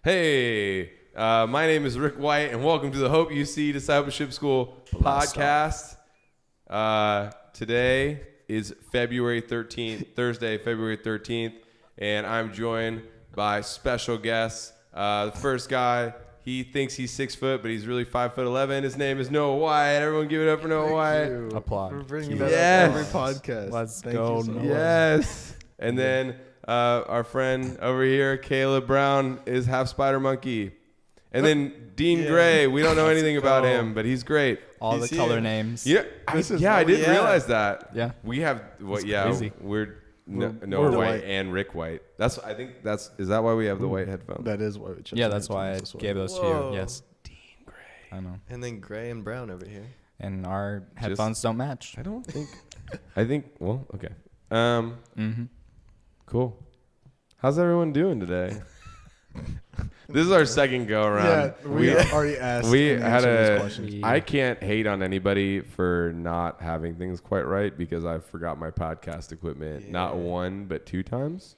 Hey, my name is Rick White, and welcome to the Hope UC Discipleship School podcast. Today is February 13th, Thursday, February 13th, and I'm joined by special guests. The first guy, he thinks he's 6 foot, but he's really 5'11". His name is Noah White. Everyone give it up for Noah White. Applaud. For bringing that up every podcast. Let's Thank go, you so Noah. much. Yes. And then our friend over here, Caleb Brown, is half spider monkey. And then Dean Gray, we don't know anything about him, but he's great. All the color names. Yeah, I didn't realize that. Yeah. We have crazy. we're Noah we're White white. and Rick White. Is that why we have the white headphones? That is why we chose Yeah, that's why I gave those to you. Whoa. Yes. Dean Gray. I know. And then gray and brown over here. And our headphones don't match. I think well, okay. Cool. How's everyone doing today? This is our second go around. Yeah, we already asked. We and had answered these a. questions. I can't hate on anybody for not having things quite right because I forgot my podcast equipment not one but 2 times.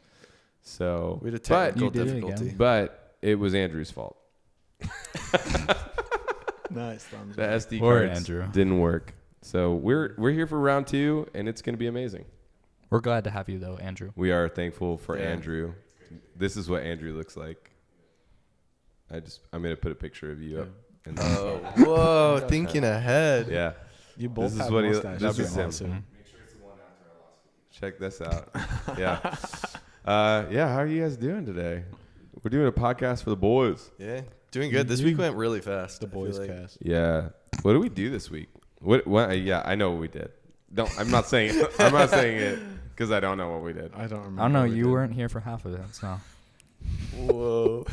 So, We had a but technical you did it difficulty. again. but it was Andrew's fault. Nice thumbs The up. SD Or cards Andrew. didn't work. So we're here for round 2 and it's going to be amazing. We're glad to have you, though, Andrew. We are thankful for Yeah. Andrew. This is what Andrew looks like. I'm going to put a picture of you up. And Oh, whoa, thinking ahead. yeah. You both This is have what he- mustaches. this That'd is be him. awesome. Check this out. Yeah. How are you guys doing today? We're doing a podcast for the boys. Yeah, doing good. This week went really fast. The I feel boys like. cast. Yeah. What did we do this week? What? Yeah, I know what we did. I'm not saying it. I'm not saying it because I don't know what we did. I don't remember. I don't know. what we You did. weren't here for half of it, so. Whoa.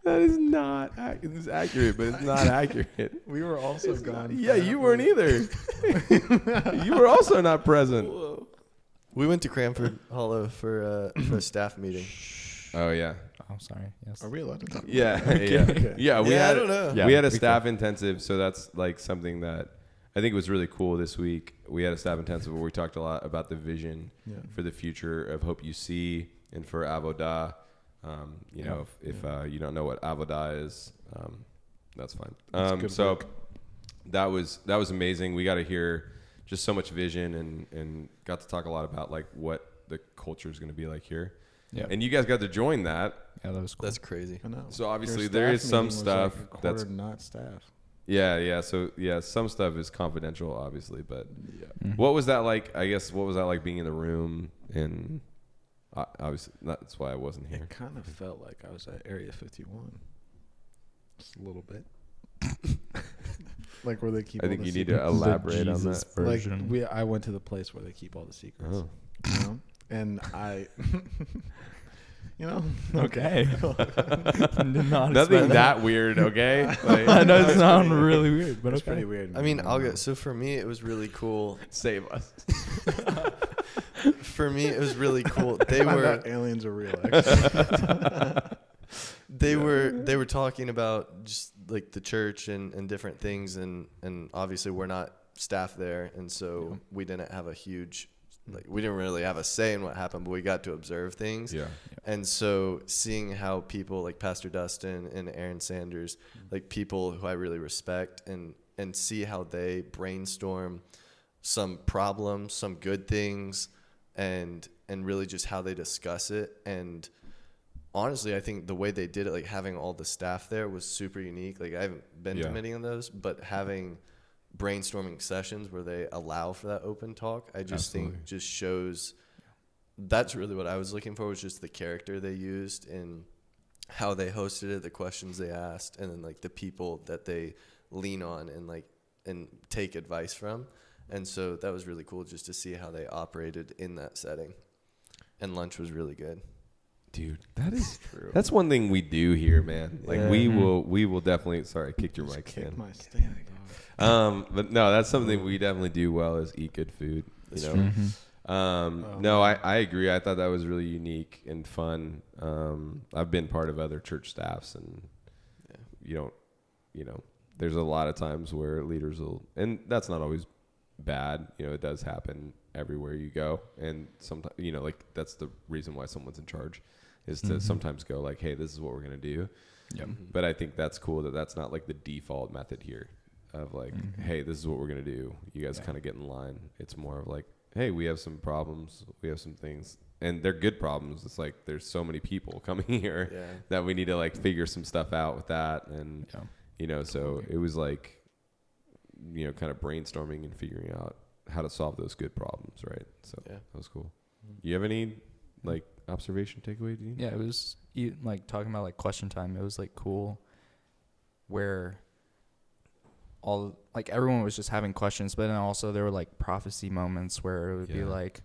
That is not. It's accurate, but it's not accurate. We were also gone. Yeah, you weren't either. You were also not present. Whoa. We went to Cranford Hollow for a staff meeting. Oh yeah. Oh, sorry. Yes. Are we allowed to talk? Yeah. Okay. Yeah. Okay. Yeah. We Yeah, had. I don't know. Yeah, we had a we staff intensive, so that's like something that I think was really cool this week. We had a staff intensive where we talked a lot about the vision Yeah. for the future of Hope UC and for Avodah. You know, if you don't know what Avodah is, that's fine. It's good So work. that was amazing. We got to hear just so much vision and got to talk a lot about like what the culture is going to be like here. Yeah. And you guys got to join that. Yeah, that was cool. That's crazy. I know. So obviously Your there staff is some meeting was stuff like a quarter that's not staff. yeah. So yeah, some stuff is confidential, obviously. But Yeah. what was that like? I guess what was that like being in the room? And obviously that's why I wasn't here. It kind of felt like I was at Area 51. Just a little bit. Like where they keep. I all think the you need to secrets. elaborate on Jesus that. Like version. I went to the place where they keep all the secrets. Oh. You know? And I. You know. Okay. Did not Nothing expect that weird, okay? Like, I know it sounds really weird, but It's okay. pretty weird. I mean, man. I'll go. So for me, it was really cool. save us. For me, it was really cool. They Find were out aliens are real. Actually. they were talking about just like the church and different things, and obviously we're not staff there, and so we didn't have a huge we didn't really have a say in what happened, but we got to observe things. Yeah. And so seeing how people like Pastor Dustin and Aaron Sanders, like people who I really respect, and see how they brainstorm some problems, some good things, and really just how they discuss it. And honestly, I think the way they did it, like having all the staff there, was super unique. Like I haven't been to many of those, but having brainstorming sessions where they allow for that open talk, I just think just shows that's really what I was looking for, was just the character they used and how they hosted it, the questions they asked, and then like the people that they lean on and take advice from. And so that was really cool just to see how they operated in that setting. And lunch was really good. Dude, that is true. That's one thing we do here, man. Like we will definitely. Sorry, I kicked your mic stand. My stand. But no, that's something we definitely do well, is eat good food. You know. No, I agree. I thought that was really unique and fun. I've been part of other church staffs, and there's a lot of times where leaders will, and that's not always bad. You know, it does happen. everywhere you go. And sometimes, you know, like that's the reason why someone's in charge is to sometimes go like, hey, this is what we're going to do. Yep. But I think that's cool that that's not like the default method here of like, hey, this is what we're going to do. You guys kind of get in line. It's more of like, hey, we have some problems. We have some things. And they're good problems. It's like there's so many people coming here that we need to like figure some stuff out with that. And, you know, so it was like, you know, kind of brainstorming and figuring out how to solve those good problems, right? So that was cool. You have any like observation takeaway, Dean? Yeah, it was like talking about like question time. It was like cool where all like everyone was just having questions, but then also there were like prophecy moments where it would be like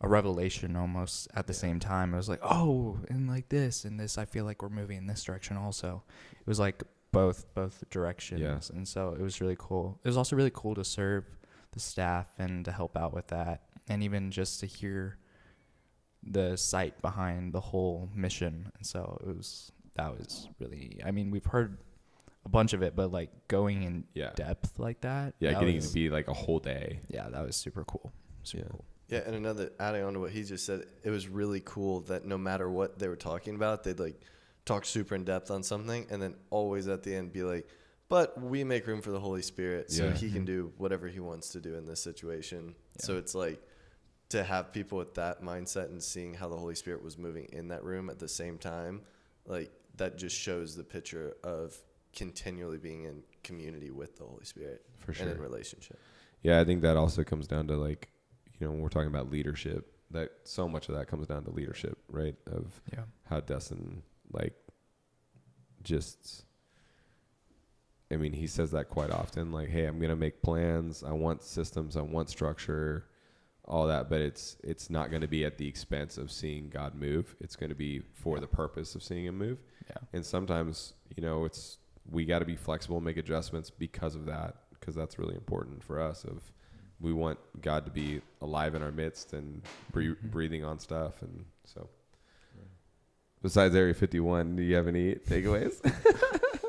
a revelation almost at the same time. It was like, oh, and like this and this, I feel like we're moving in this direction also. It was like both directions. And so it was really cool. It was also really cool to serve the staff and to help out with that, and even just to hear the sight behind the whole mission. And so that was really, I mean, we've heard a bunch of it, but like going in depth like that. Yeah, getting to be like a whole day. Yeah, that was super cool. Super cool. Yeah, and another, adding on to what he just said, it was really cool that no matter what they were talking about, they'd like talk super in depth on something, and then always at the end be like, but we make room for the Holy Spirit so he can do whatever he wants to do in this situation. So it's like to have people with that mindset and seeing how the Holy Spirit was moving in that room at the same time, like that just shows the picture of continually being in community with the Holy Spirit for sure, and in relationship. Yeah, I think that also comes down to like, you know, when we're talking about leadership, that so much of that comes down to leadership, right? Of how Dustin like just, I mean, he says that quite often, like, hey, I'm going to make plans. I want systems. I want structure, all that. But it's not going to be at the expense of seeing God move. It's going to be for the purpose of seeing him move. Yeah. And sometimes, you know, we got to be flexible, make adjustments because of that, because that's really important for us. We want God to be alive in our midst and breathing on stuff. And so besides Area 51, do you have any takeaways?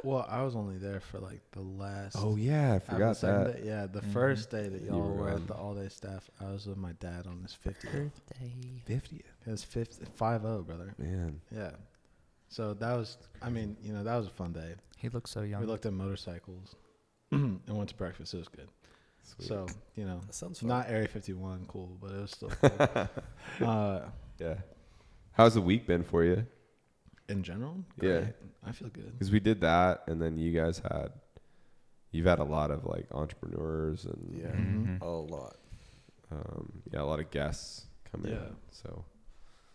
Well, I was only there for like the last. Oh yeah, I forgot that. Day. Yeah, the first day that y'all were at the all-day staff, I was with my dad on his 50th. 50th. His 50, brother. Man. Yeah. So that was, I mean, you know, that was a fun day. He looks so young. We looked at motorcycles and went to breakfast. It was good. Sweet. So, you know, that sounds fun. Not Area 51 cool, but it was still cool. Yeah. How's the week been for you? In general? Great. Yeah. I feel good. Because we did that, and then you've had a lot of like entrepreneurs and a lot. A lot of guests come in. So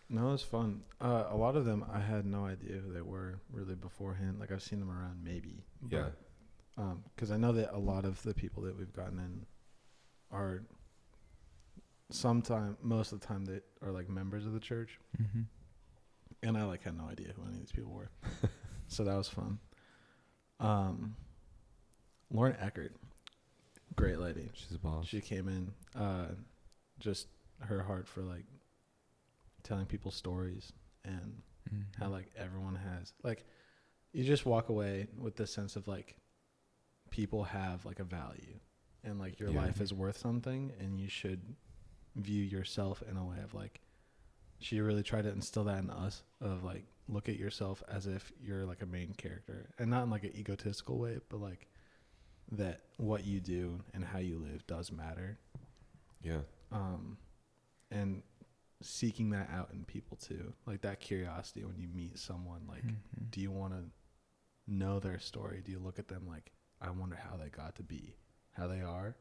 no, it was fun. A lot of them I had no idea who they were really beforehand. Like I've seen them around maybe. But, because I know that a lot of the people that we've gotten in are most of the time they are like members of the church. And I like had no idea who any of these people were. So that was fun. Lauren Eckert, great lady. She's a boss. She came in, just her heart for like telling people stories and how like everyone has like, you just walk away with this sense of like people have like a value and like your life is worth something and you should view yourself in a way of like, she really tried to instill that in us of like, look at yourself as if you're like a main character and not in like an egotistical way, but like that what you do and how you live does matter. Yeah. And seeking that out in people too, like that curiosity when you meet someone, like, do you want to know their story? Do you look at them like, I wonder how they got to be how they are?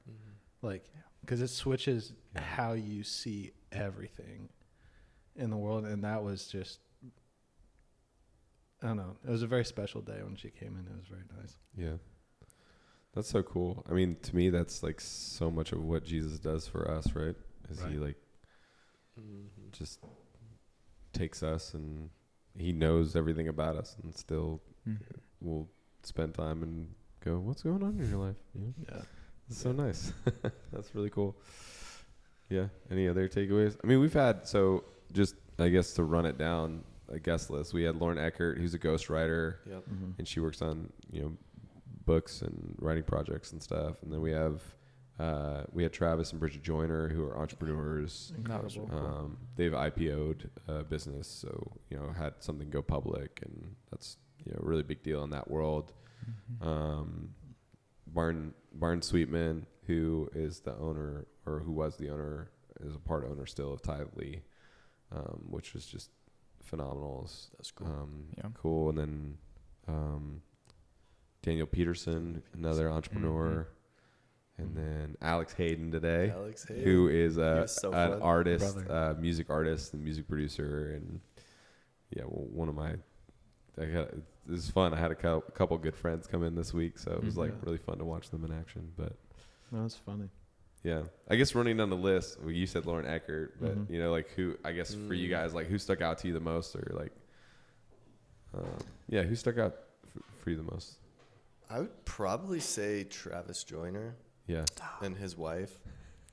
Like, because it switches how you see everything in the world. And that was just, I don't know, it was a very special day when she came in. It was very nice. Yeah, that's so cool. I mean, to me, that's like so much of what Jesus does for us, right? He like just takes us and he knows everything about us and still will spend time and go, what's going on in your life? You know? Yeah. It's so nice. That's really cool. Yeah. Any other takeaways? I mean, we've had, so just, I guess to run it down, a guest list. We had Lauren Eckert, who's a ghostwriter, and she works on, you know, books and writing projects and stuff. And then we have We had Travis and Bridget Joyner, who are entrepreneurs. Incredible. They've IPO'd a business, so had something go public, and that's a really big deal in that world. Barn Sweetman, who is the owner, or who was the owner, is a part owner still of Tithely, which was just phenomenal. That's cool. Cool. And then Daniel Peterson, another entrepreneur. And then Alex Hayden today, who is an artist, music artist and music producer. And one of my, this is fun. I had a couple good friends come in this week, so it was really fun to watch them in action. But no, it's funny. Yeah, I guess running down the list, you said Lauren Eckert, but who, I guess for you guys, who stuck out to you the most, or who stuck out for you the most? I would probably say Travis Joyner. Yeah. And his wife.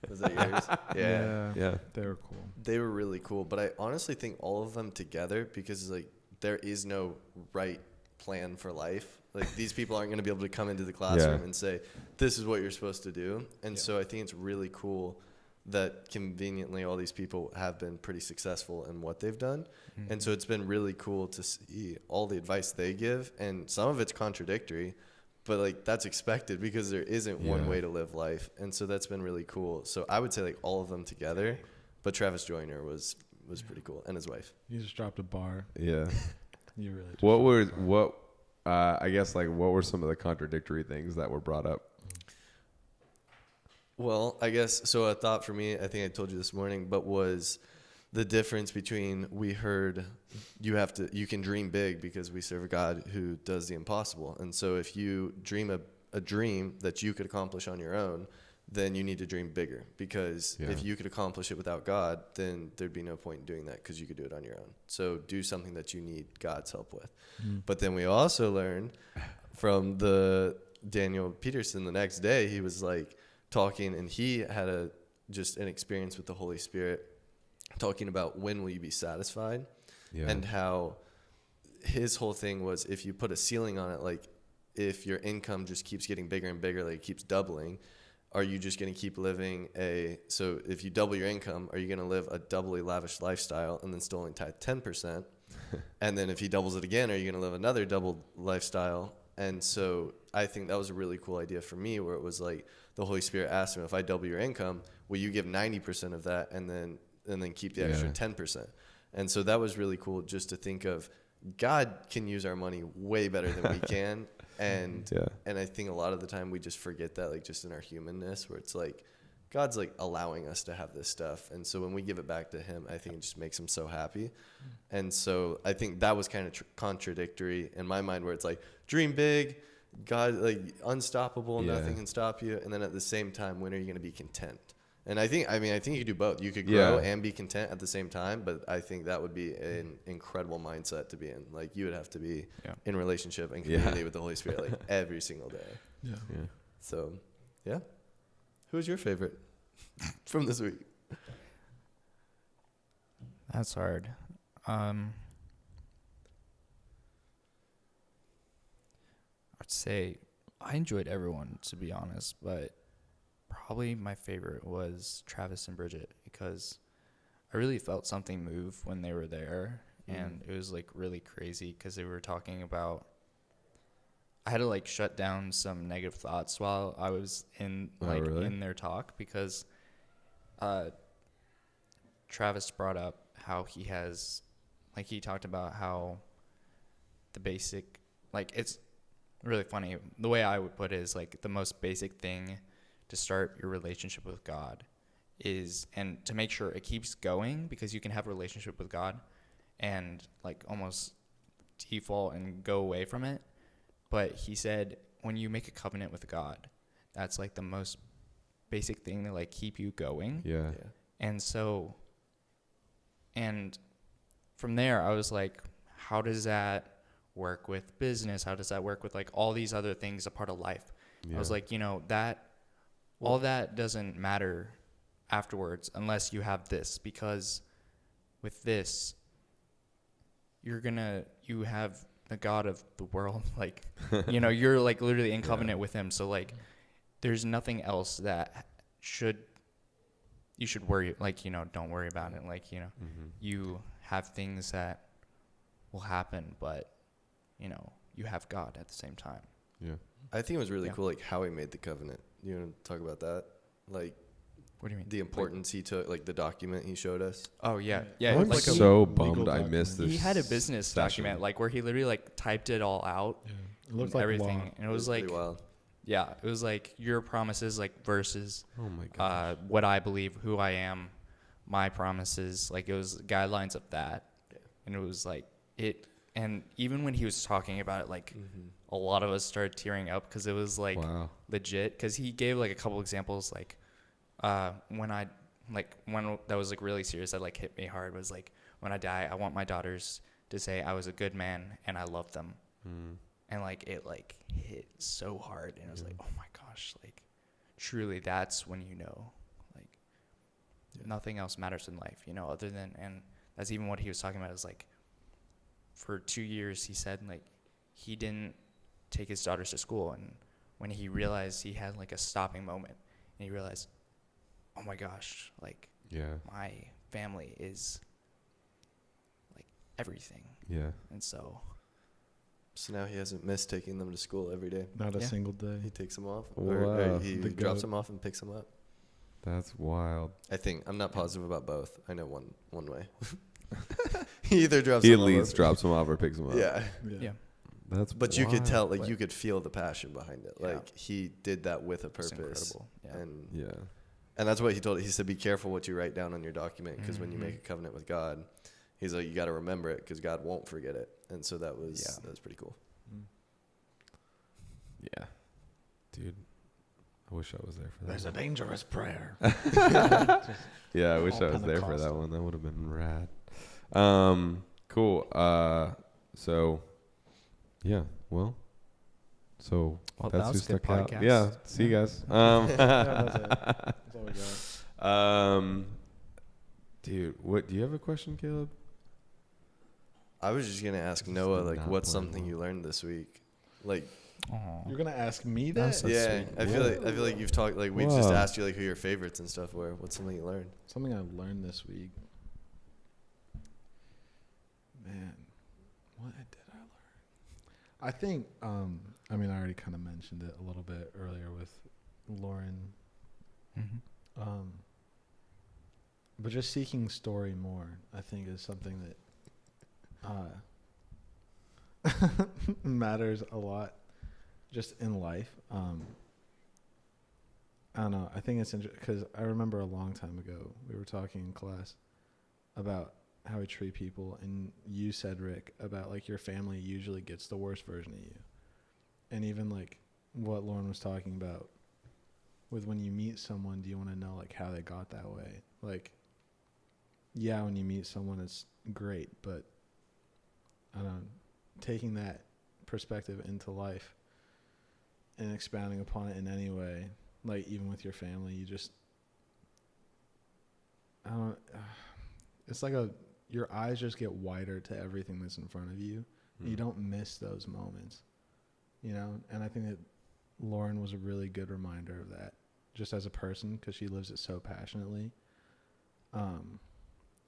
Was that yours? Yeah. They were cool. They were really cool, but I honestly think all of them together, because there is no right plan for life. These people aren't going to be able to come into the classroom and say, this is what you're supposed to do. And so I think it's really cool that conveniently all these people have been pretty successful in what they've done. And so it's been really cool to see all the advice they give, and some of it's contradictory, but that's expected because there isn't one way to live life. And so that's been really cool. So I would say all of them together, but Travis Joyner was pretty cool, and his wife. You just dropped a bar. Yeah. You really just what were some of the contradictory things that were brought up? Well, I guess, so a thought for me, I think I told you this morning, but was the difference between, we heard you can dream big because we serve a God who does the impossible. And so if you dream a dream that you could accomplish on your own, then you need to dream bigger, because if you could accomplish it without God, then there'd be no point in doing that, because you could do it on your own. So do something that you need God's help with. But then we also learned from the Daniel Peterson, the next day, he was talking, and he had just an experience with the Holy Spirit, talking about when will you be satisfied, and how his whole thing was, if you put a ceiling on it, if your income just keeps getting bigger and bigger, it keeps doubling, are you just going to keep living so if you double your income, are you going to live a doubly lavish lifestyle and then still only tithe 10%? And then if he doubles it again, are you going to live another double lifestyle? And so I think that was a really cool idea for me, where it was the Holy Spirit asked him, if I double your income, will you give 90% of that and then keep the extra 10%? And so that was really cool, just to think of, God can use our money way better than we can. And I think a lot of the time we just forget that, just in our humanness, where it's God's allowing us to have this stuff. And so when we give it back to him, I think it just makes him so happy. And so I think that was kind of contradictory in my mind, where it's dream big, God, unstoppable, nothing can stop you. And then at the same time, when are you going to be content? And I think you could do both. You could grow and be content at the same time, but I think that would be an incredible mindset to be in. You would have to be in relationship and community with the Holy Spirit every single day. Yeah. So, who's your favorite from this week? That's hard. I'd say I enjoyed everyone, to be honest, but probably my favorite was Travis and Bridget, because I really felt something move when they were there, and it was really crazy, because they were talking about, I had to shut down some negative thoughts while I was in in their talk, because Travis brought up how he has, he talked about how the basic, it's really funny. The way I would put it is the most basic thing to start your relationship with God is, and to make sure it keeps going, because you can have a relationship with God and almost default and go away from it. But he said, when you make a covenant with God, that's the most basic thing to keep you going. Yeah. And so, and from there I was how does that work with business? How does that work with all these other things a part of life? I was that all that doesn't matter afterwards unless you have this, because with this, you have the God of the world, you're literally in covenant with him. So there's nothing else that you should worry, like, you know, don't worry about it. Like, you know, you have things that will happen, but, you know, you have God at the same time. Yeah. I think it was really Yeah. cool, like how he made the covenant. You want to talk about that? Like What do you mean? the importance he took, like the document he showed us. Oh, yeah. Yeah. I'm like so legal bummed I document. missed this. he had a business session. document, like, where he literally, like, typed it all out. Yeah. It looked and like everything. law. And it was like, pretty wild. yeah, it was like your promises, like, versus Oh my god. what I believe, who I am, my promises. Like, it was guidelines of that. Yeah. And it was like and even when he was talking about it, like, a lot of us started tearing up because it was like Wow. legit. Because he gave like a couple examples, like when one that was like really serious that like hit me hard was like, when I die, I want my daughters to say I was a good man and I loved them. And like it like hit so hard, and I was like, oh my gosh, like truly that's when you know, like, nothing else matters in life, you know, other than, and that's even what he was talking about, is like, for 2 years he said, like, he didn't take his daughters to school, and when he realized, he had like a stopping moment, and he realized, oh my gosh, like, Yeah. my family is like everything. Yeah. And so So now he hasn't missed taking them to school every day. Not a Yeah. single day. He takes them off, Wow. or he The drops goat. them off and picks them up. That's wild. I think I'm not positive about both. I know one way. He either drops He at them least off drops them off or picks them up. Yeah. yeah, That's But you could wild. tell, like, But- you could feel the passion behind it. Yeah. Like, he did that with a it's purpose. incredible. Yeah. And Yeah. that's what he told. He said, be careful what you write down on your document, because when you Mhm. make a covenant with God, he's like, you got to remember it, because God won't forget it. And so that was pretty cool. Yeah. Dude, I wish I was there for that. There's a dangerous prayer. Yeah, I wish all I was there for that Pentecostal. one. That would have been rad. Cool. So, yeah. Well, so Well, that's that who was a good stuck out. podcast. Yeah. See you guys. That's it. That's all we got. Dude, what do you have a question, Caleb? I was just going to ask This is Noah, like, not what's playing something well. you learned this week? Like, Aw. You're gonna ask me That's that? so yeah, sweet. I feel like you've talked, like, we've just Whoa. asked you, like, who your favorites and stuff were. What's something you learned? Something I learned this week. Man, what did I learn? I think, I mean, I already kind of mentioned it a little bit earlier with Lauren. Mhm. But just seeking story more, I think, is something that matters a lot just in life. I don't know. I think it's interesting because I remember a long time ago we were talking in class about how we treat people, and you said, Rick, about like your family usually gets the worst version of you, and even like what Lauren was talking about with when you meet someone, do you want to know like how they got that way? Like, yeah, when you meet someone, it's great, but I don't know, taking that perspective into life and expounding upon it in any way, like even with your family, you just, I don't, it's like your eyes just get wider to everything that's in front of you. You don't miss those moments, you know? And I think that Lauren was a really good reminder of that, just as a person, because she lives it so passionately.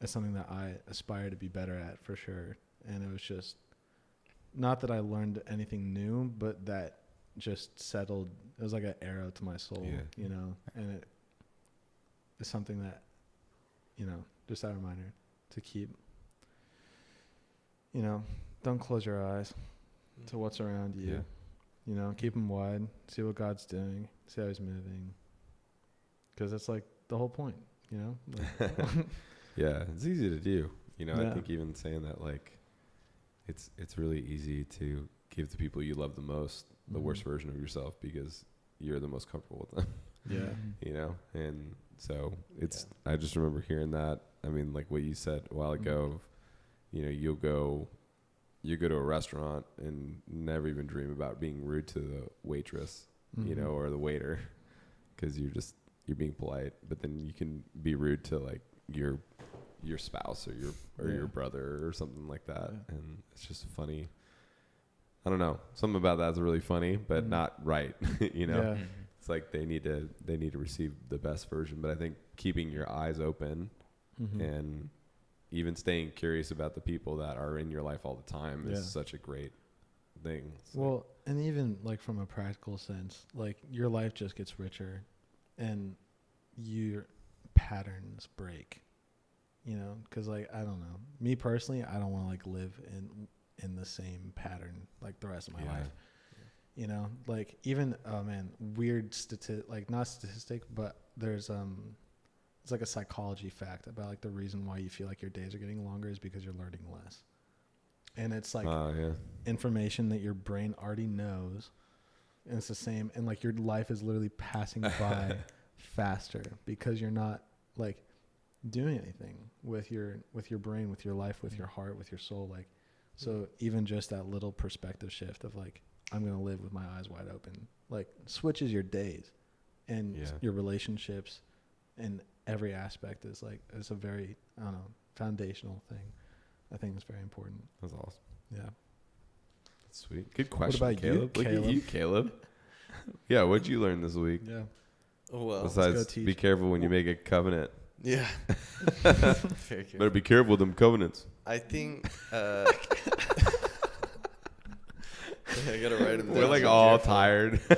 It's something that I aspire to be better at for sure. And it was just, not that I learned anything new, but that just settled. It was like an arrow to my soul, Yeah. you know? And it is something that, you know, just that reminder to keep, you know, don't close your eyes to what's around you. Yeah. You know, keep them wide, see what God's doing, see how he's moving. Because it's like the whole point, you know? Like, Yeah, it's easy to do. You know, Yeah. I think even saying that, like, it's really easy to give the people you love the most the Mhm. worst version of yourself because you're the most comfortable with them. yeah. You know, and so it's. I just remember hearing that. I mean, like what you said a while ago. Of, you know, you go to a restaurant and never even dream about being rude to the waitress, you know, Mhm. or the waiter, because you're being polite. But then you can be rude to like your spouse or Yeah. your brother or something like that, Yeah. and it's just funny. I don't know, something about that's really funny, but Mhm. not right. You know, Yeah. it's like they need to receive the best version. But I think keeping your eyes open and even staying curious about the people that are in your life all the time is such a great thing. Well, and even like from a practical sense, like your life just gets richer and your patterns break, you know, because like, I don't know, me personally, I don't want to like live in the same pattern like the rest of my life. You know, like even, oh man, weird like not statistic, but there's it's like a psychology fact about like the reason why you feel like your days are getting longer is because you're learning less. And it's like information that your brain already knows, and it's the same, and like your life is literally passing by faster because you're not like doing anything with your brain, with your life, with your heart, with your soul. Like, so even just that little perspective shift of like, I'm going to live with my eyes wide open, like switches your days and your relationships, and every aspect is like, it's a very, I don't know, foundational thing. I think it's very important. That's awesome. Yeah. That's sweet. Good question. What about Caleb? you, Look at you, Caleb. Yeah. What'd you learn this week? Yeah. Well, besides, be careful when you make a covenant. Yeah. Better be careful with them covenants. I think. I gotta write them down. We're like all tired. We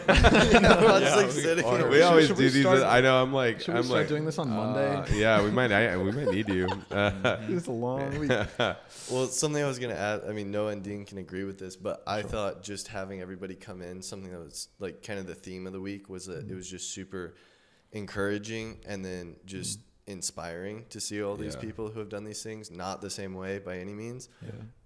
always should do we these. start- I know. I'm like. Should we start doing this on Monday? Yeah, we might need to. It's a long week. Well, something I was gonna add. I mean, Noah and Dean can agree with this, but I thought just having everybody come in, something that was like kind of the theme of the week, was that it was just super encouraging and then just inspiring to see all these people who have done these things, not the same way by any means.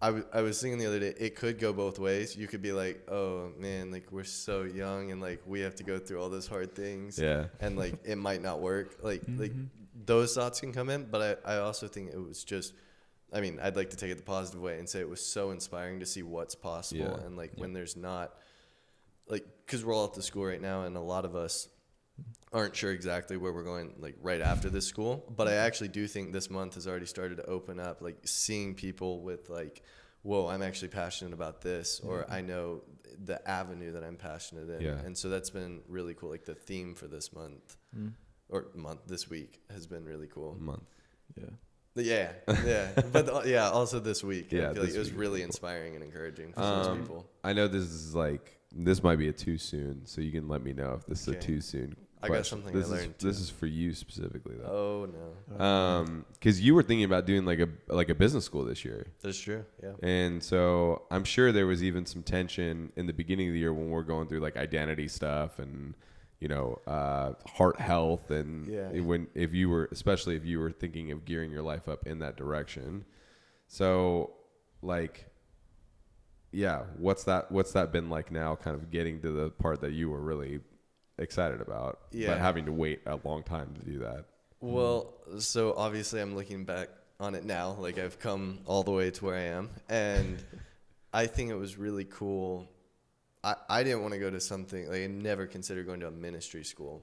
I was thinking the other day, it could go both ways. You could be like, oh man, like we're so young and like we have to go through all those hard things, and like it might not work. Like those thoughts can come in, but I also think it was just, I mean, I'd like to take it the positive way and say it was so inspiring to see what's possible. And like when there's not, like, because we're all at the school right now and a lot of us aren't sure exactly where we're going like right after this school, but I actually do think this month has already started to open up, like seeing people with like, whoa, I'm actually passionate about this, or I know the avenue that I'm passionate in. And so that's been really cool. Like the theme for this month this week has been really cool. But also this week I feel like it was really inspiring and encouraging for those people. I know this might be a too soon, so you can let me know if this is a too soon I got something I learned too. This is for you specifically though. Oh no. Because you were thinking about doing like a business school this year. That's true. Yeah. And so I'm sure there was even some tension in the beginning of the year when we're going through like identity stuff and heart health and especially if you were thinking of gearing your life up in that direction. So like, what's that been like now, kind of getting to the part that you were really excited about, but having to wait a long time to do that? Well, so obviously I'm looking back on it now, like I've come all the way to where I am, and I think it was really cool. I didn't want to go to something, like I never considered going to a ministry school.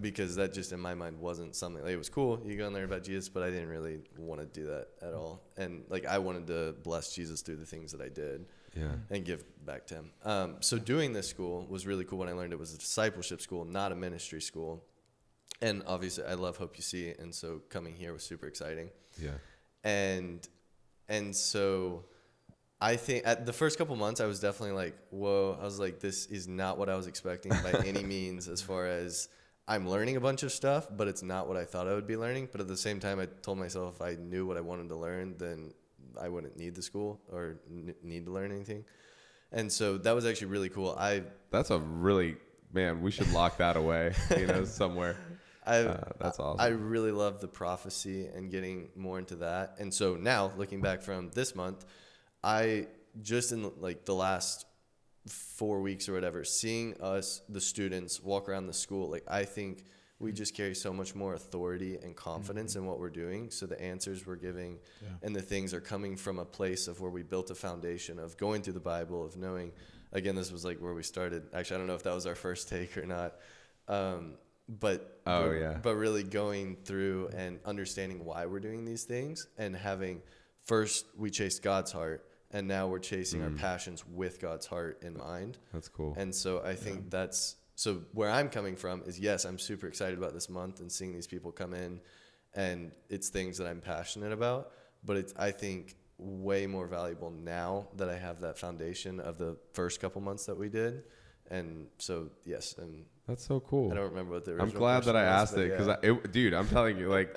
Because that just in my mind wasn't something, like it was cool, you go and learn about Jesus, but I didn't really want to do that at all. And like I wanted to bless Jesus through the things that I did. And give back to him. So doing this school was really cool when I learned it was a discipleship school, not a ministry school. And obviously I love Hope You See, and so coming here was super exciting. And so I think at the first couple months I was definitely like, whoa, I was like, this is not what I was expecting by any means, as far as I'm learning a bunch of stuff, but it's not what I thought I would be learning. But at the same time, I told myself if I knew what I wanted to learn, then I wouldn't need the school or need to learn anything. And so that was actually really cool. That's a really, man, we should lock that away, somewhere. That's awesome. I really love the prophecy and getting more into that. And so now looking back from this month, I just in like the last 4 weeks or whatever, seeing us, the students, walk around the school, like I think we just carry so much more authority and confidence in what we're doing. So the answers we're giving and the things are coming from a place of where we built a foundation of going through the Bible, of knowing, again, this was like where we started. Actually, I don't know if that was our first take or not. But really going through and understanding why we're doing these things, and having, first we chased God's heart, and now we're chasing our passions with God's heart in mind. That's cool. And so I think that's So where I'm coming from is, yes, I'm super excited about this month and seeing these people come in, and it's things that I'm passionate about, but it's, I think, way more valuable now that I have that foundation of the first couple months that we did. And so, yes, and That's so cool. I don't remember what the I'm original glad that I question was, asked but it because, dude, I'm telling you, like,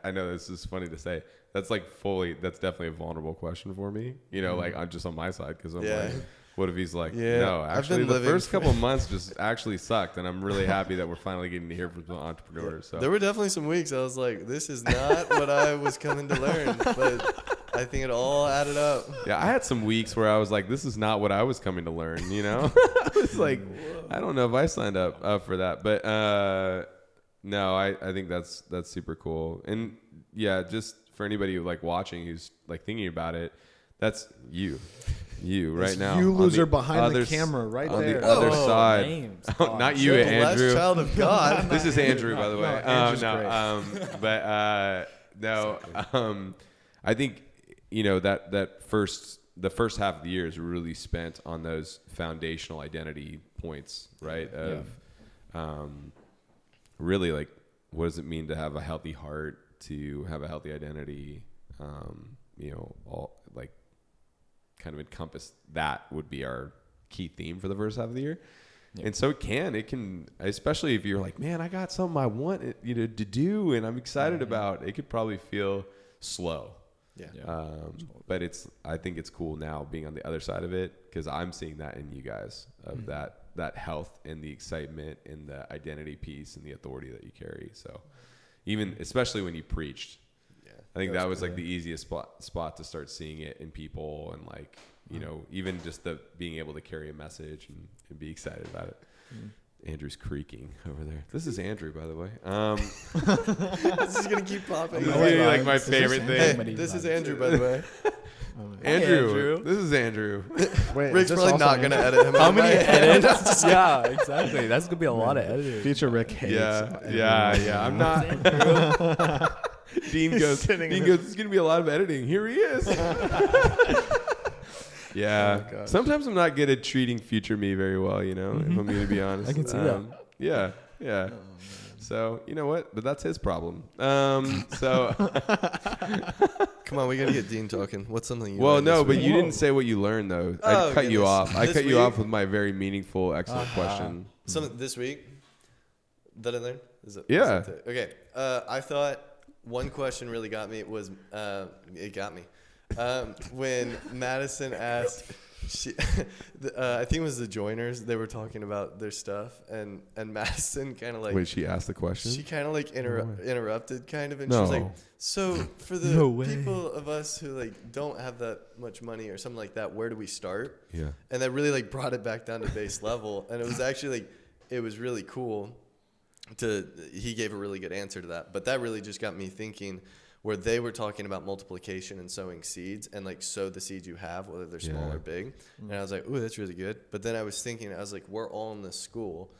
I know this is funny to say. That's that's definitely a vulnerable question for me. You know, like I'm just on my side because I'm like, what if he's like, no, actually the first couple of months just actually sucked, and I'm really happy that we're finally getting to hear from some entrepreneurs. So there were definitely some weeks I was like, this is not what I was coming to learn, but I think it all added up. Yeah, I had some weeks where I was like, this is not what I was coming to learn, you know? It's like, I don't know if I signed up for that. But no, I think that's super cool. And yeah, just for anybody like watching who's like thinking about it, that's you right now. You loser the behind the camera right on there. the other Whoa, side. names. Not you, The Andrew. last child of God. This is Andrew, by the way. Andrew's great. But I think the first half of the year is really spent on those foundational identity points, right? Of really like, what does it mean to have a healthy heart, to have a healthy identity? All like kind of encompass that would be our key theme for the first half of the year. Yeah. And so it can, especially if you're like, man, I got something I want to do and I'm excited about. It could probably feel slow. Yeah. But I think it's cool now being on the other side of it, because I'm seeing that in you guys of that health and the excitement and the identity piece and the authority that you carry. So even especially when you preached, I think that was like the easiest spot to start seeing it in people, and like, even just the being able to carry a message and be excited about it. Andrew's creaking over there. This is Andrew, by the way. This is gonna keep popping. This is like my favorite thing. Hey, this is Andrew, by the way. Andrew. This is Andrew. Wait, Rick's probably not gonna edit him. How many edits? Yeah, exactly. That's gonna be a lot of editing. Future Rick hates. Yeah. I'm not. Dean goes, there's going to be a lot of editing. Here he is. Yeah. Oh, sometimes I'm not good at treating future me very well, if I'm going to be honest. I can see that. Yeah. Oh, so, you know what? But that's his problem. So. Come on, we got to get Dean talking. What's something you Well, no, but you didn't say what you learned, though. I cut you off. I cut you off with my very meaningful, excellent question. Something this week that I learned? Yeah. Okay. I thought one question really got me. When Madison asked, I think it was the joiners. They were talking about their stuff, and Madison kind of like. Wait, she asked the question? She kind of like interrupted, kind of, and she was like, "So for the people of us who like don't have that much money or something like that, where do we start?" Yeah. And that really like brought it back down to base level, and it was actually like it was really cool. He gave a really good answer to that, but that really just got me thinking, where they were talking about multiplication and sowing seeds, and like sow the seeds you have, whether they're small or big. And I was like, ooh, that's really good. But then I was thinking, I was like, we're all in this school,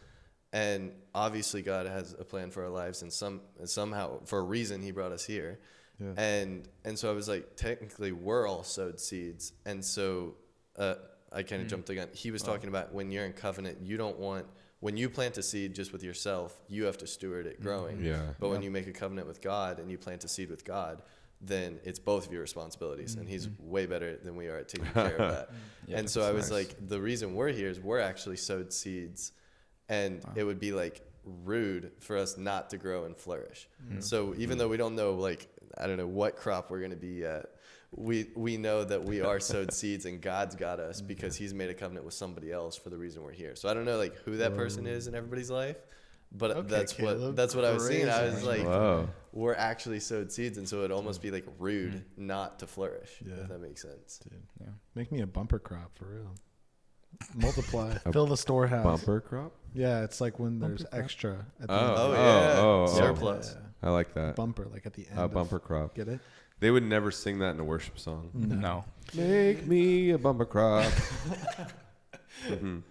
and obviously God has a plan for our lives, and somehow for a reason He brought us here. Yeah. And so I was like, technically we're all sowed seeds. And so I kind of jumped the gun. He was talking about when you're in covenant, when you plant a seed just with yourself, you have to steward it growing. Yeah. But when you make a covenant with God and you plant a seed with God, then it's both of your responsibilities. And He's way better than we are at taking care of that. And so I was like, the reason we're here is we're actually sowed seeds, and it would be like rude for us not to grow and flourish. So even though we don't know, like, I don't know what crop we're going to be at, we know that we are sowed seeds, and God's got us because He's made a covenant with somebody else for the reason we're here. So I don't know like who that person is in everybody's life, but that's what I was seeing. I was like, we're actually sowed seeds, and so it'd almost be like rude not to flourish. If that makes sense. Dude. Yeah. Make me a bumper crop for real. Multiply. Fill the storehouse. Bumper crop? Yeah, it's like when there's extra at the end. Surplus. I like that. Bumper, like at the end. A bumper crop. Get it? They would never sing that in a worship song. No. Make me a bumper crop. That'd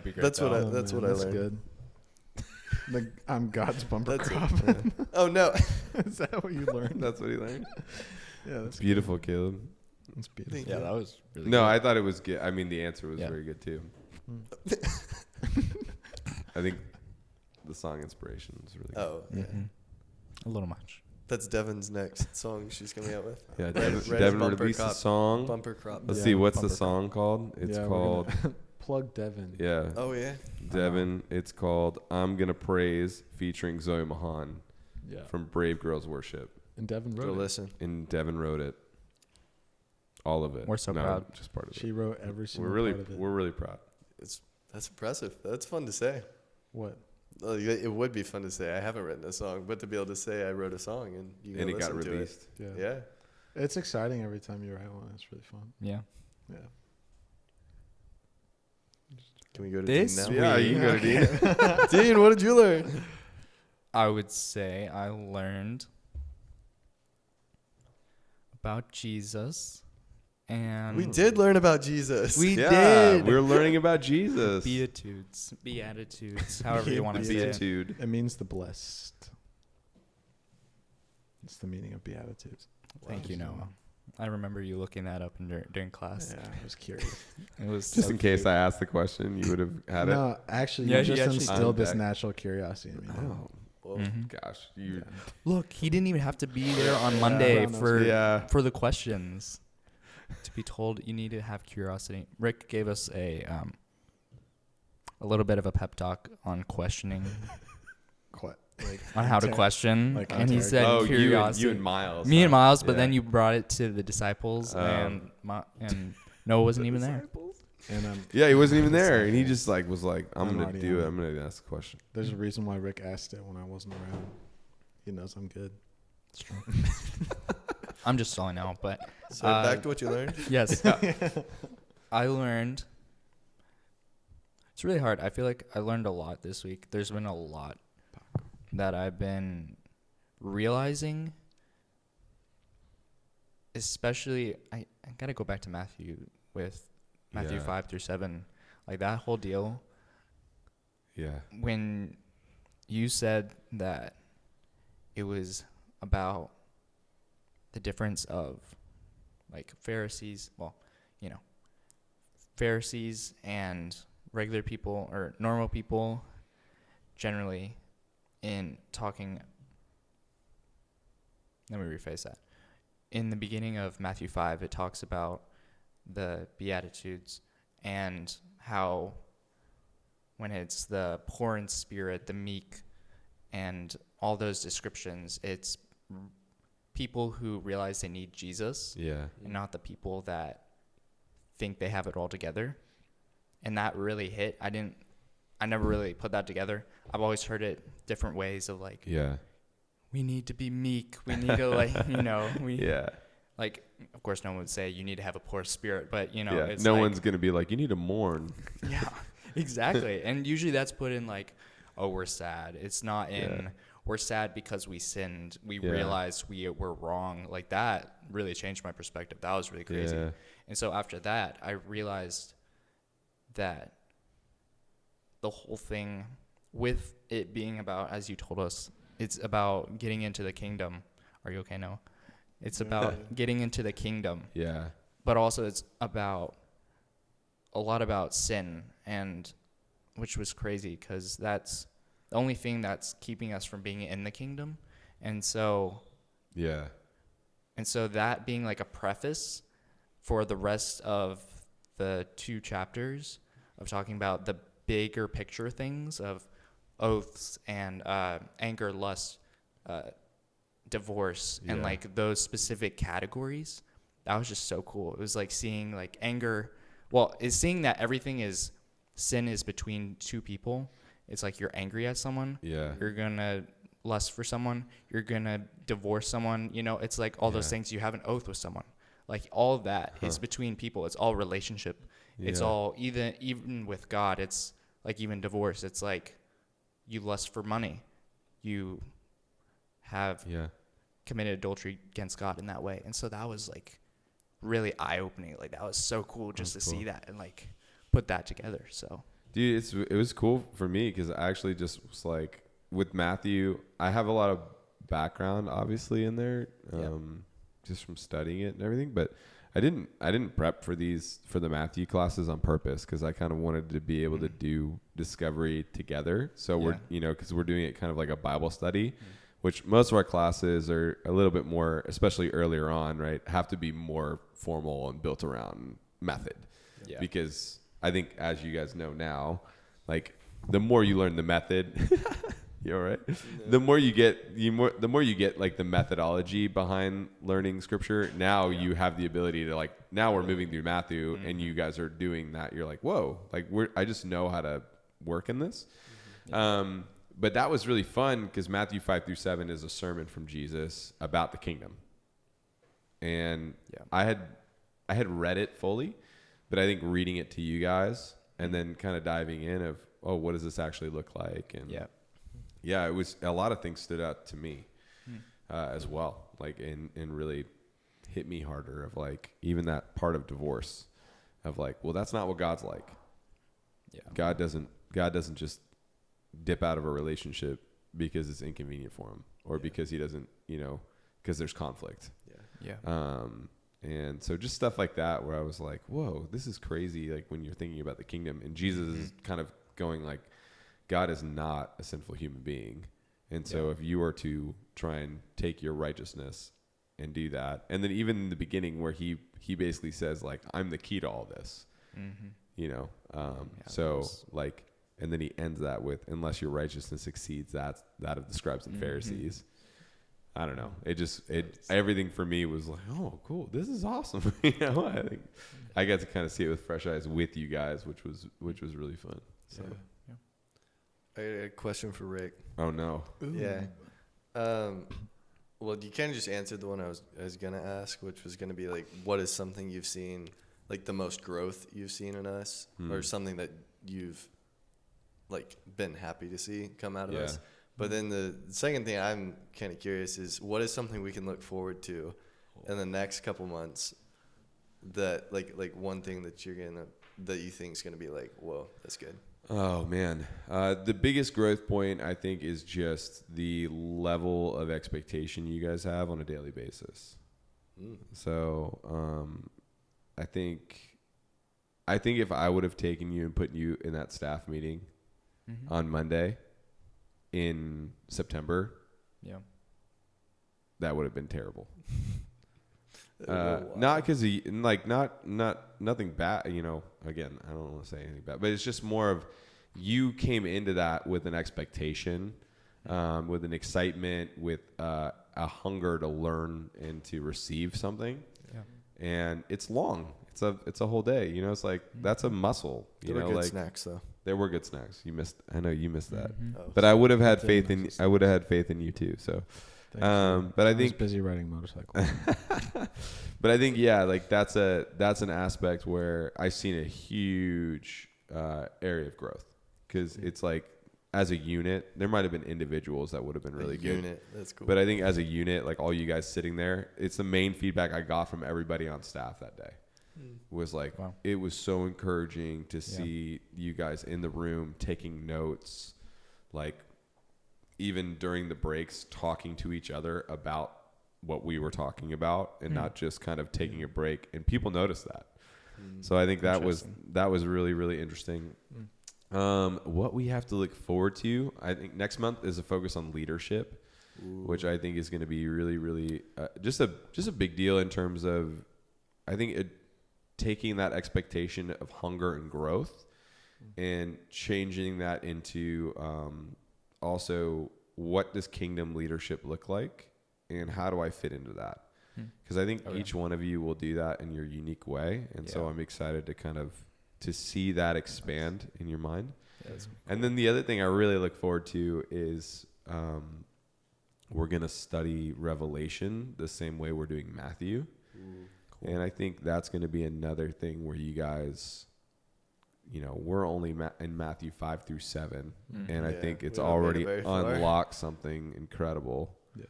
be great. That's what I learned. That's good. I'm God's bumper crop. Oh no. Is that what you learned? That's what he learned. Yeah, that's beautiful, good. Caleb. That's beautiful. Yeah, that was really good. I thought it was good. I mean, the answer was very good too. I think the song inspiration is really good. Oh, yeah. A little much. That's Devin's next song she's coming out with. Yeah, Red Devin bumper released a crop. song. Bumper crop. Let's Yeah, see, what's the bumper song called? It's Yeah, we're called, gonna plug Devin. yeah, Oh, yeah. Devin. It's called I'm Gonna Praise, featuring Zoe Mahan Yeah. from Brave Girls Worship. And Devin Go wrote it. listen. And Devin wrote it. All of it. We're so No, proud. just part of it. She wrote every single We're part of it. really proud. That's impressive. That's fun to say. What? It would be fun to say. I haven't written a song, but to be able to say I wrote a song and you And go it got listen to released. Yeah. Yeah. It's exciting every time you write one. It's really fun. Yeah. Yeah. Can we go to This Dean now? Yeah, you can go to Dean. Dean, what did you learn? I would say I learned about Jesus, and We did learn about Jesus. We Yeah, did. we're learning about Jesus. Beatitudes, however you want to say it. Beatitude. It means the blessed. It's the meaning of beatitudes. Thank you, Noah. I remember you looking that up during class. Yeah, I was curious. It was Just so in case cute. I asked the question, you would have had it. No, actually, Yeah, you he just actually instilled did. this natural curiosity in me. Oh, Whoa. Mhm. gosh. You, Yeah. Look, he didn't even have to be there on Yeah. Monday Yeah. for yeah. for the questions. To be told you need to have curiosity. Rick gave us a little bit of a pep talk on questioning, Quite, like, on how to inter- question, like and he interrogate. said Oh, curiosity. you and Miles. Me and huh? Miles, but Yeah. then you brought it to the disciples, and Noah wasn't even there. And Yeah, he wasn't even there, and he just was like, I'm I'm gonna already do on it. it. I'm gonna ask the question. there's a reason why Rick asked it when I wasn't around. He knows I'm good. It's true. I'm just stalling now, but So back to what you learned. yes, I learned. It's really hard. I feel like I learned a lot this week. There's been a lot that I've been realizing. Especially, I gotta go back to Matthew with Matthew Yeah. 5-7, like that whole deal. Yeah. When you said that it was about the difference of like Pharisees, Pharisees and regular people or normal people generally in talking. Let me rephrase that. In the beginning of Matthew 5, it talks about the Beatitudes and how when it's the poor in spirit, the meek, and all those descriptions, it's people who realize they need Jesus Yeah. and not the people that think they have it all together. And that really hit. I never really put that together. I've always heard it different ways of like, Yeah. we need to be meek. We need to Yeah. like, of course, no one would say you need to have a poor spirit, but Yeah. it's No like, one's gonna be like, you need to mourn. yeah, exactly. And usually that's put in like, oh, we're sad. It's not in, Yeah. we're sad because we sinned. We Yeah. realized we were wrong. Like that really changed my perspective. That was really crazy. Yeah. And so after that, I realized that the whole thing, with it being about, as you told us, it's about getting into the kingdom. Are you okay, Noah? It's about getting into the kingdom, Yeah. but also it's about a lot about sin, and which was crazy because that's the only thing that's keeping us from being in the kingdom. And so Yeah. that being like a preface for the rest of the 2 chapters of talking about the bigger picture things of oaths and anger, lust, divorce, and Yeah. like those specific categories. That was just so cool. It was like seeing like anger. Well, it's seeing that sin is between 2 people. It's like you're angry at someone. Yeah. You're gonna lust for someone. You're gonna divorce someone. It's like all those Yeah. things. You have an oath with someone. Like all of that is between people. It's all relationship. It's Yeah. all even with God. It's like even divorce. It's like you lust for money. You have Yeah. committed adultery against God in that way. And so that was like really eye opening. Like that was so cool just That's to cool. see that and like put that together. So Dude, it was cool for me because I actually just was like, with Matthew, I have a lot of background obviously in there, just from studying it and everything. But I didn't prep for the Matthew classes on purpose because I kind of wanted to be able to do discovery together. So we're, because we're doing it kind of like a Bible study, which most of our classes are a little bit more, especially earlier on, right, have to be more formal and built around method. Yeah. Because I think, as you guys know now, like the more you learn the method, you're right. Yeah. The more you get like the methodology behind learning scripture. Now you have the ability to like. Now we're moving through Matthew, and you guys are doing that. You're like, whoa! Like I just know how to work in this. But that was really fun because Matthew 5-7 is a sermon from Jesus about the kingdom, and I had read it fully, but I think reading it to you guys and then kind of diving in of, oh, what does this actually look like? And it was a lot of things stood out to me as well, like and really hit me harder of like even that part of divorce of like, well, that's not what God's like. Yeah, God doesn't just dip out of a relationship because it's inconvenient for him or because he doesn't, because there's conflict. And so just stuff like that where I was like, whoa, this is crazy. Like when you're thinking about the kingdom and Jesus is kind of going like, God is not a sinful human being. And so if you were to try and take your righteousness and do that, and then even in the beginning where he basically says like, I'm the key to all this, like, and then he ends that with, unless your righteousness exceeds that of the scribes and Pharisees. I don't know. Everything for me was like, oh, cool. This is awesome. I think I got to kind of see it with fresh eyes with you guys, which was really fun. So, I got a question for Rick. Oh no. Ooh. Yeah. Well, you kind of just answered the one I was gonna ask, which was gonna be like, what is something you've seen, like the most growth you've seen in us, or something that you've like been happy to see come out of us. But then the second thing I'm kind of curious is, what is something we can look forward to in the next couple months that like one thing that you think is gonna be like, whoa, that's good. Oh man, the biggest growth point I think is just the level of expectation you guys have on a daily basis. So I think if I would have taken you and put you in that staff meeting on Monday in September, that would have been terrible. Not because nothing bad, again, I don't want to say anything bad, but it's just more of you came into that with an expectation, with an excitement, with a hunger to learn and to receive something. And it's long. It's a whole day. It's like, that's a muscle. There were good snacks though. There were good snacks. I know you missed that, but I would have had faith in you too. So. But I think was busy riding motorcycle. But I think that's an aspect where I've seen a huge area of growth because it's like as a unit there might have been individuals that would have been really good. Unit, that's cool. But I think as a unit, like all you guys sitting there, it's the main feedback I got from everybody on staff that day. Was like, wow. It was so encouraging to see you guys in the room taking notes, like even during the breaks talking to each other about what we were talking about and not just kind of taking a break, and people noticed that. So I think that was really, really interesting. What we have to look forward to, I think next month is a focus on leadership, which I think is going to be really, really just a big deal in terms of, I think taking that expectation of hunger and growth and changing that into also, what does kingdom leadership look like and how do I fit into that? Because I think each one of you will do that in your unique way. And so I'm excited to see that expand in your mind. Cool. And then the other thing I really look forward to is we're going to study Revelation the same way we're doing Matthew. Cool. And I think that's going to be another thing where you guys, we're only in Matthew 5-7, and I think it's already unlocked something incredible. Yeah.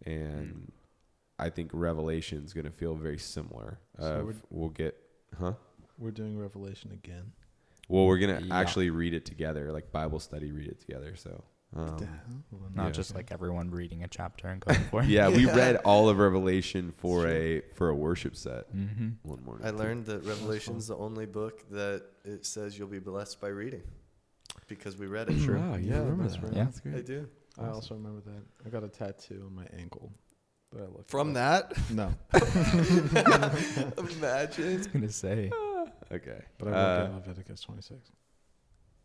And I think Revelation is going to feel very similar. We're doing Revelation again. Well, we're going to actually read it together, like Bible study, read it together. So Not just like everyone reading a chapter and going for it. Yeah, we read all of Revelation for a worship set one morning. I learned that Revelation's the only book that it says you'll be blessed by reading, because we read it. Wow, you remember that's that? right. Yeah. That's great. I do. I also remember that. I got a tattoo on my ankle. That I looked From up. that? No. Imagine. I was gonna say. Okay. But I will get Leviticus 26.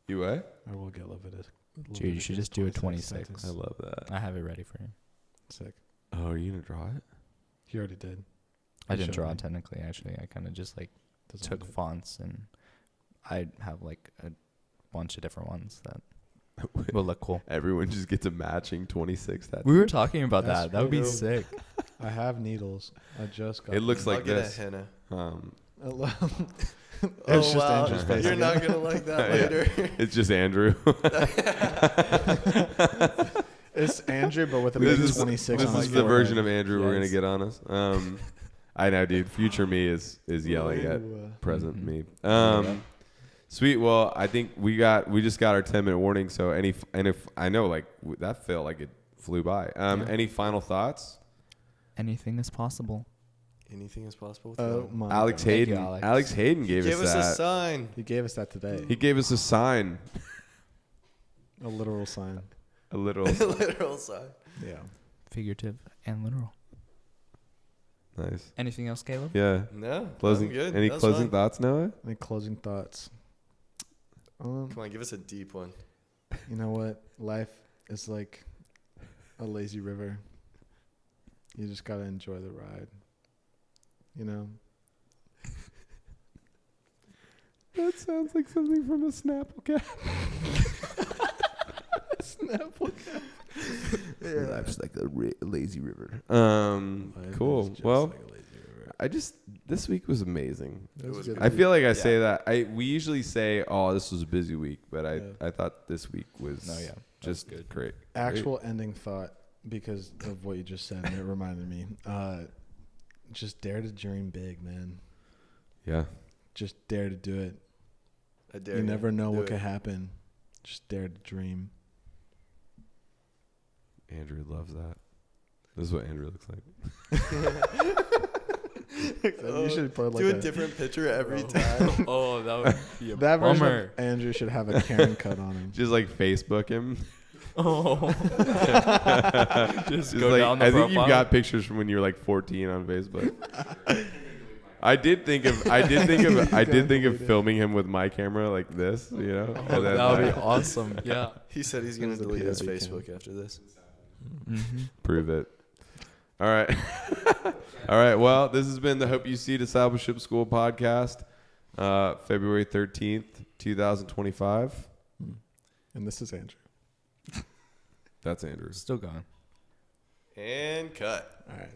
You what? I will get Leviticus. Dude, you should just do a 26. I love that. I have it ready for you. Sick. Oh, are you gonna draw it? He already did. I He didn't showed draw me. it technically. Actually, I kind of just like Doesn't took matter. fonts and I have like a bunch of different ones that will look cool. Everyone just gets a matching 26. That We were talking about That's that. That would be dope. sick. I have needles. I just got It looks them. like I'll get this. a henna. It's just wow. Andrew's face. You're not going to like that Yeah. later. It's just Andrew. It's Andrew, but with a This big is 26 this on is his the forehead. version of Andrew we're gonna Yes. get on us. I know, dude. Future me is yelling at Ooh, present Mhm. me. Yeah. Sweet. Well, I think we just got our 10-minute warning. So if I know like that felt like it flew by. Yeah. Any final thoughts? Anything is possible. Anything is possible with Oh God. my Alex God. Thank you, Hayden. Alex. Hayden gave Give us us a that. sign. He gave us that today. He gave us a sign, A literal sign. a literal. Literal sign. Yeah. Figurative and literal. Nice. Anything else, Caleb? Yeah. No. Closing. I'm good. Any That was closing fun. thoughts, Noah? Any closing thoughts? Come on, give us a deep one. You know what? Life is like a lazy river. You just gotta enjoy the ride. You know? That sounds like something from a Snapple cap. Snapple. Life's like a lazy river. Life Cool. is just Well, like a lazy river. this week was amazing. It was good. good. I feel like I Yeah. say that. We usually say, "Oh, this was a busy week," but Yeah. I thought this week was No, yeah. just good. great. Actual ending thought, because of what you just said, and it reminded me. Just dare to dream big, man. Yeah. Just dare to do it. I dare You never know Do what it. could happen. Just dare to dream. Andrew loves that. This is what Andrew looks like. You should put like Do a different picture every time. Oh, that would be a that version bummer. of Andrew should have a Karen cut on him. Just like Facebook him. Oh. Just Just go like, down the I think profile. you've got pictures from when you were like 14 on Facebook. I did think of filming him with my camera like this, you know. Oh, And then, that would like, be awesome. Yeah. He said he's going to There's a delete his POV Facebook cam. after this. Mm-hmm. prove it. All right. All right. Well, this has been the Hope You See Discipleship School podcast, February 13th, 2025. And this is Andrew. That's Andrew. Still going. And cut. All right.